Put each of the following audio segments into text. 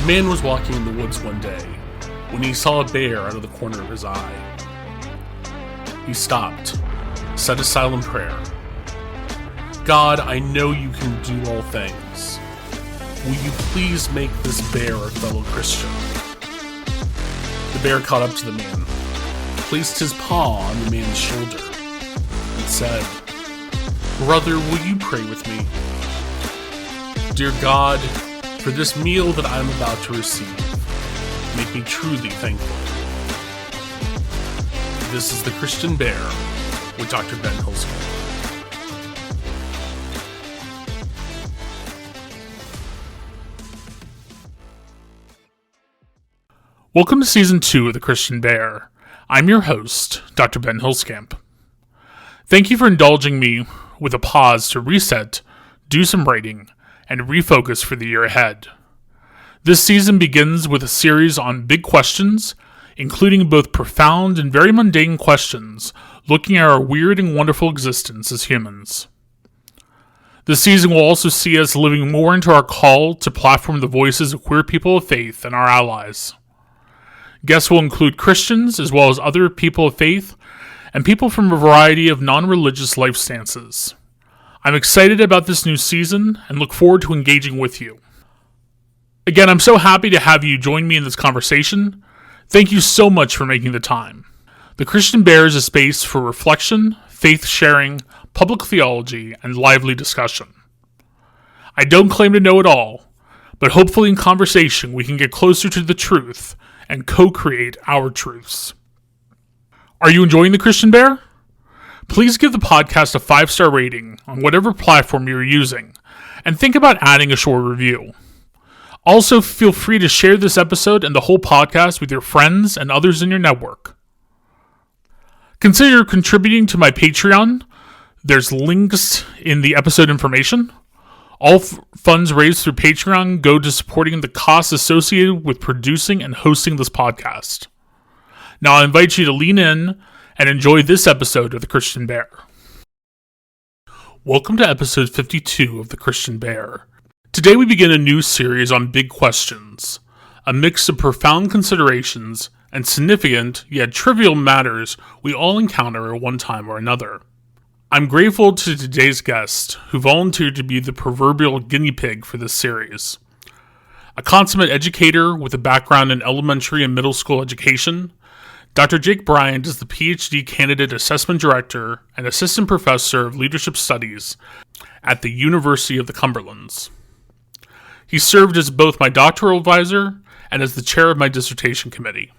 man was walking in the woods one day when he saw a bear out of the corner of his eye. He stopped, said a silent prayer. God, I know you can do all things. Will you please make this bear a fellow Christian? The bear caught up to the man, placed his paw on the man's shoulder, and said, Brother, will you pray with me? Dear God, for this meal that I am about to receive, make me truly thankful. This is The Christian Bear with Dr. Ben Holzman. Welcome to Season 2 of The Christian Bear. I'm your host, Dr. Ben Hilskamp. Thank you for indulging me with a pause to reset, do some writing, and refocus for the year ahead. This season begins with a series on big questions, including both profound and very mundane questions, looking at our weird and wonderful existence as humans. This season will also see us living more into our call to platform the voices of queer people of faith and our allies. Guests will include Christians as well as other people of faith and people from a variety of non-religious life stances. I'm excited about this new season and look forward to engaging with you. Again, I'm so happy to have you join me in this conversation. Thank you so much for making the time. The Christian Bear is a space for reflection, faith sharing, public theology, and lively discussion. I don't claim to know it all, but hopefully in conversation we can get closer to the truth and co-create our truths. Are you enjoying The Christian Bear? Please give the podcast a 5-star rating on whatever platform you're using, and think about adding a short review. Also, feel free to share this episode and the whole podcast with your friends and others in your network. Consider contributing to my Patreon. There's links in the episode information. All funds raised through Patreon go to supporting the costs associated with producing and hosting this podcast. Now I invite you to lean in and enjoy this episode of The Christian Bear. Welcome to episode 52 of The Christian Bear. Today we begin a new series on big questions, a mix of profound considerations and significant yet trivial matters we all encounter at one time or another. I'm grateful to today's guest, who volunteered to be the proverbial guinea pig for this series. A consummate educator with a background in elementary and middle school education, Dr. Jake Bryant is the PhD candidate assessment director and assistant professor of leadership studies at the University of the Cumberlands. He served as both my doctoral advisor and as the chair of my dissertation committee.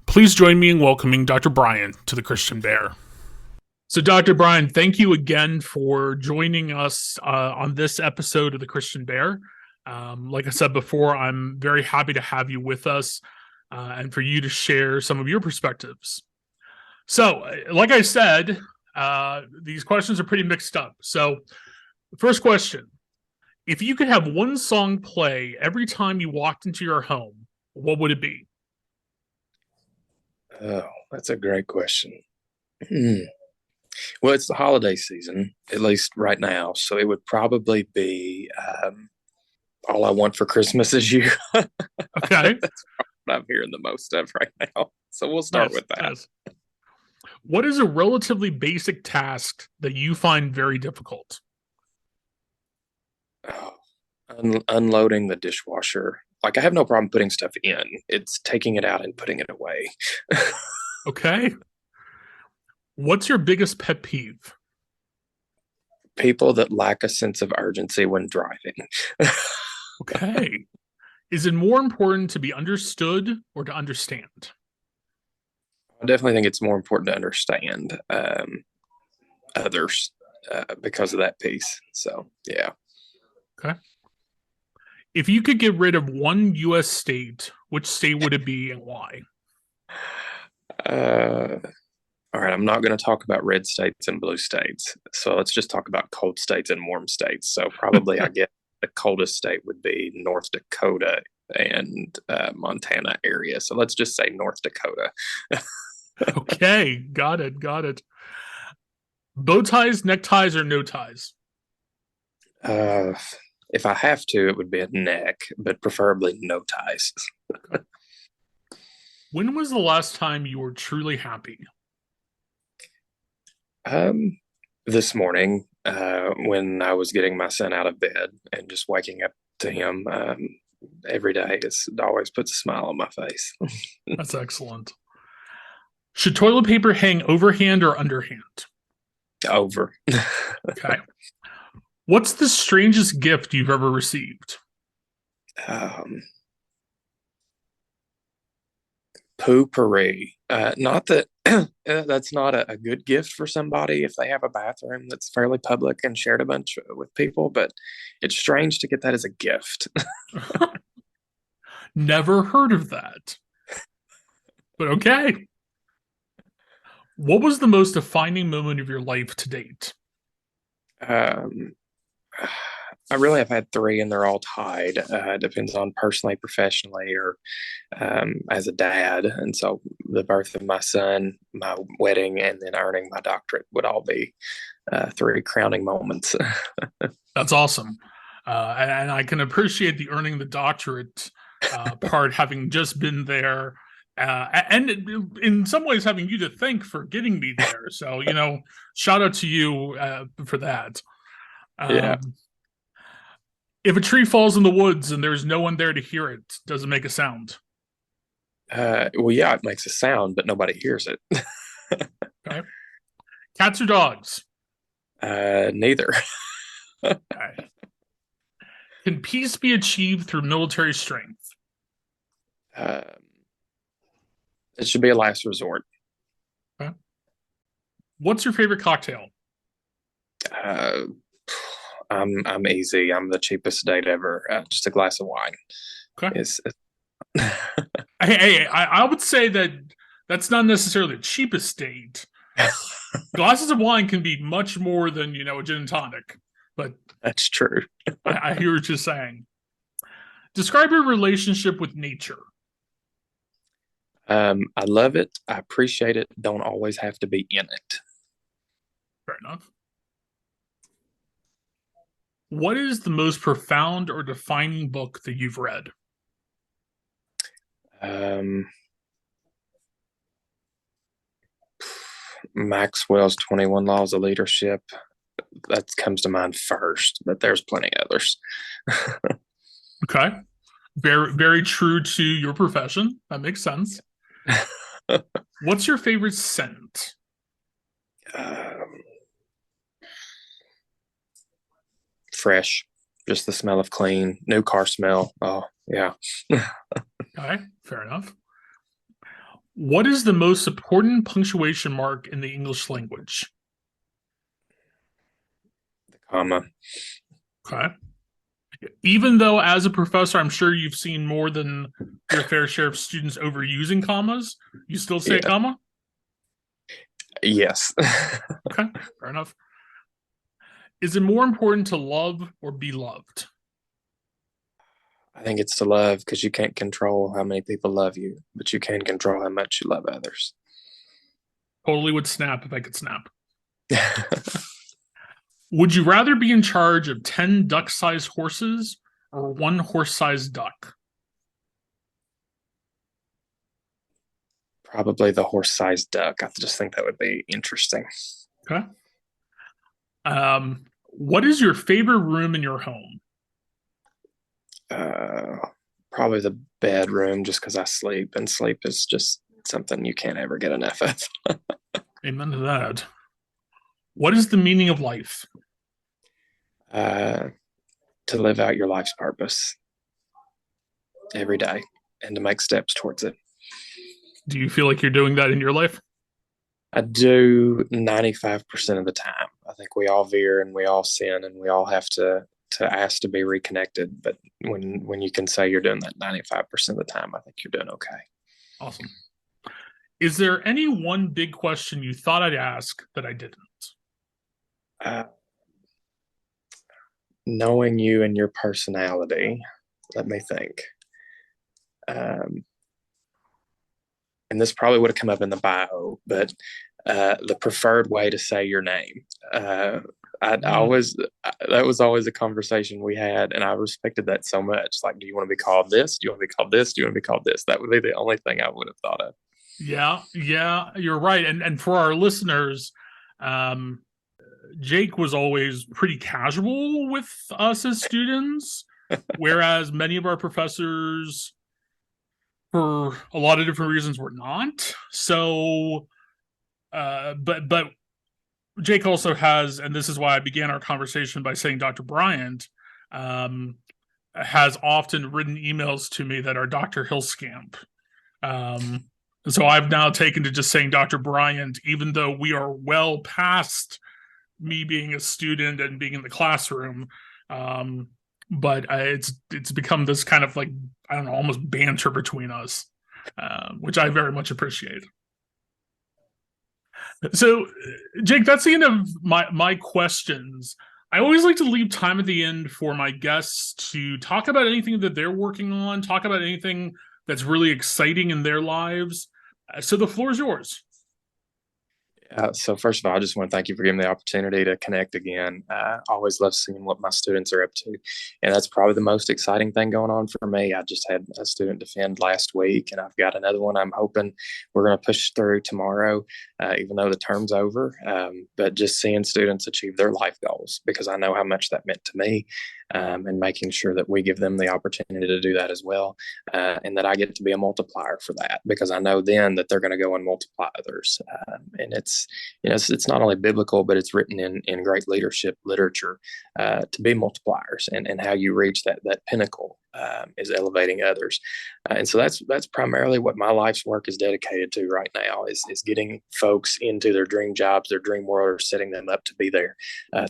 Please join me in welcoming Dr. Bryant to The Christian Bear. So, Dr. Bryant, thank you again for joining us on this episode of The Christian Bear. Like I said before, I'm very happy to have you with us and for you to share some of your perspectives. So, like I said, these questions are pretty mixed up. So, first question, if you could have one song play every time you walked into your home, what would it be? Oh, that's a great question. Well, it's the holiday season, at least right now. So it would probably be All I Want for Christmas Is You. Okay. That's what I'm hearing the most of right now. So we'll start with that. Nice. What is a relatively basic task that you find very difficult? Oh, unloading the dishwasher. Like, I have no problem putting stuff in. It's taking it out and putting it away. Okay. What's your biggest pet peeve? People that lack a sense of urgency when driving. Okay. Is it more important to be understood or to understand? I definitely think it's more important to understand others because of that piece. So, yeah. Okay. If you could get rid of one U.S. state, which state would it be and why? All right, I'm not going to talk about red states and blue states. So let's just talk about cold states and warm states. So probably I guess the coldest state would be North Dakota and Montana area. So let's just say North Dakota. Okay, got it. Bow ties, neckties, or no ties? If I have to, it would be a neck, but preferably no ties. When was the last time you were truly happy? Um, this morning, when I was getting my son out of bed and just waking up to him, every day, it always puts a smile on my face. That's excellent. Should toilet paper hang overhand or underhand? Over. Okay. What's the strangest gift you've ever received? um, Poopery. Not that that's not a good gift for somebody if they have a bathroom that's fairly public and shared a bunch with people, but it's strange to get that as a gift. Never heard of that. But okay. What was the most defining moment of your life to date? Um, I really have had three, and they're all tied. Depends on personally, professionally, or as a dad. And so, the birth of my son, my wedding, and then earning my doctorate would all be three crowning moments. That's awesome. And I can appreciate the earning the doctorate part, having just been there, and in some ways having you to thank for getting me there. So, shout out to you for that. Yeah. Um, if a tree falls in the woods and there's no one there to hear it, does it make a sound? Well, yeah, it makes a sound, but nobody hears it. Okay. Cats or dogs? Neither. Okay. Can peace be achieved through military strength? Uh, it should be a last resort. Okay. What's your favorite cocktail? Uh, I'm easy. I'm the cheapest date ever. Just a glass of wine. Okay. Is I would say that that's not necessarily the cheapest date. Glasses of wine can be much more than a gin and tonic, but That's true. I hear what you're saying. Describe your relationship with nature. I love it. I appreciate it. Don't always have to be in it. Fair enough. What is the most profound or defining book that you've read? Um, Maxwell's 21 Laws of Leadership. That comes to mind first, but there's plenty others. Okay. Very, very true to your profession. That makes sense. What's your favorite scent? um, Fresh, just the smell of clean, new car smell. Oh, yeah. Okay, fair enough. What is the most important punctuation mark in the English language? The comma. Okay. Even though, as a professor, I'm sure you've seen more than your fair share of students overusing commas, you still say a Yeah. comma? Yes. Okay, fair enough. Is it more important to love or be loved? I think it's to love because you can't control how many people love you, but you can control how much you love others. Totally would snap if I could snap. Would you rather be in charge of 10 duck sized horses or one horse sized duck? Probably the horse-sized duck. I just think that would be interesting. Okay. What is your favorite room in your home? Uh, Probably the bedroom, just because I sleep, and sleep is just something you can't ever get enough of. Amen to that. What is the meaning of life? uh, to live out your life's purpose every day and to make steps towards it. Do you feel like you're doing that in your life? I do 95% of the time. I think we all veer and we all sin and we all have to ask to be reconnected. But when you can say you're doing that 95% of the time, I think you're doing okay. Awesome. Is there any one big question you thought I'd ask that I didn't? Uh, Knowing you and your personality, let me think. Um, and this probably would have come up in the bio, but the preferred way to say your name. I Mm. always that was always a conversation we had, and I respected that so much. Like, do you want to be called this? Do you want to be called this? Do you want to be called this? That would be the only thing I would have thought of. Yeah, yeah, you're right. And for our listeners, um, Jake was always pretty casual with us as students, whereas many of our professors, for a lot of different reasons, were not. So, but Jake also has, and this is why I began our conversation by saying Dr. Bryant um, has often written emails to me that are Dr. Hillscamp. Um, so I've now taken to just saying Dr. Bryant, even though we are well past me being a student and being in the classroom. Um, but it's become this kind of like, I don't know, almost banter between us, which I very much appreciate. So, Jake, that's the end of my questions. I always like to leave time at the end for my guests to talk about anything that they're working on, talk about anything that's really exciting in their lives. So the floor is yours. So first of all, I just want to thank you for giving me the opportunity to connect again. I always love seeing what my students are up to, and that's probably the most exciting thing going on for me. I just had a student defend last week, and I've got another one I'm hoping we're going to push through tomorrow, even though the term's over. But just seeing students achieve their life goals, because I know how much that meant to me, and making sure that we give them the opportunity to do that as well, and that I get to be a multiplier for that, because I know then that they're going to go and multiply others, and it's not only biblical, but it's written in great leadership literature, to be multipliers, and how you reach that pinnacle is elevating others. And so that's primarily what my life's work is dedicated to right now, is getting folks into their dream jobs, their dream world, or setting them up to be there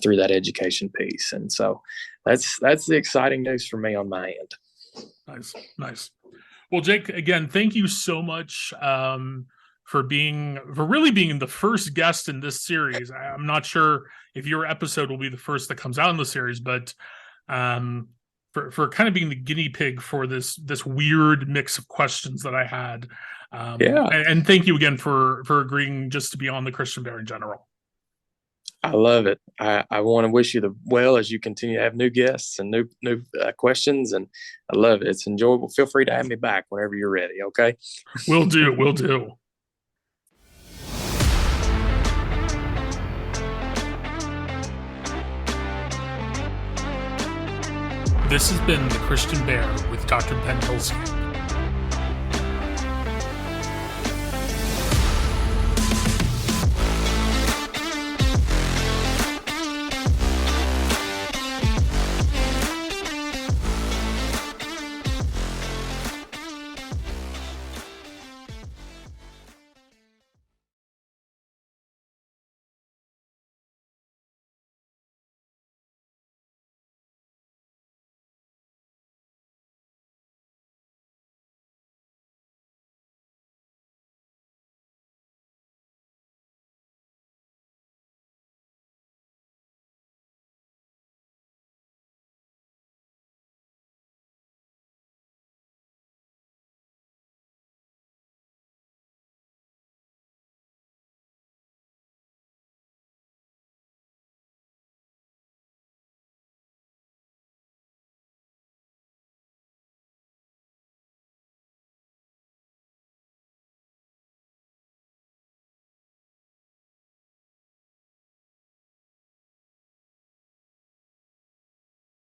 through that education piece. And so that's the exciting news for me on my end. Nice. Well, Jake, again, thank you so much for really being the first guest in this series. I'm not sure if your episode will be the first that comes out in the series, but for kind of being the guinea pig for this weird mix of questions that I had. Yeah. And thank you again for agreeing just to be on the Christian Bear in general. I love it. I want to wish you the well as you continue to have new guests and new questions, and I love it. It's enjoyable. Feel free to have me back whenever you're ready. Okay. Will do. This has been the Christian Bear with Dr. Ben Hillscamp.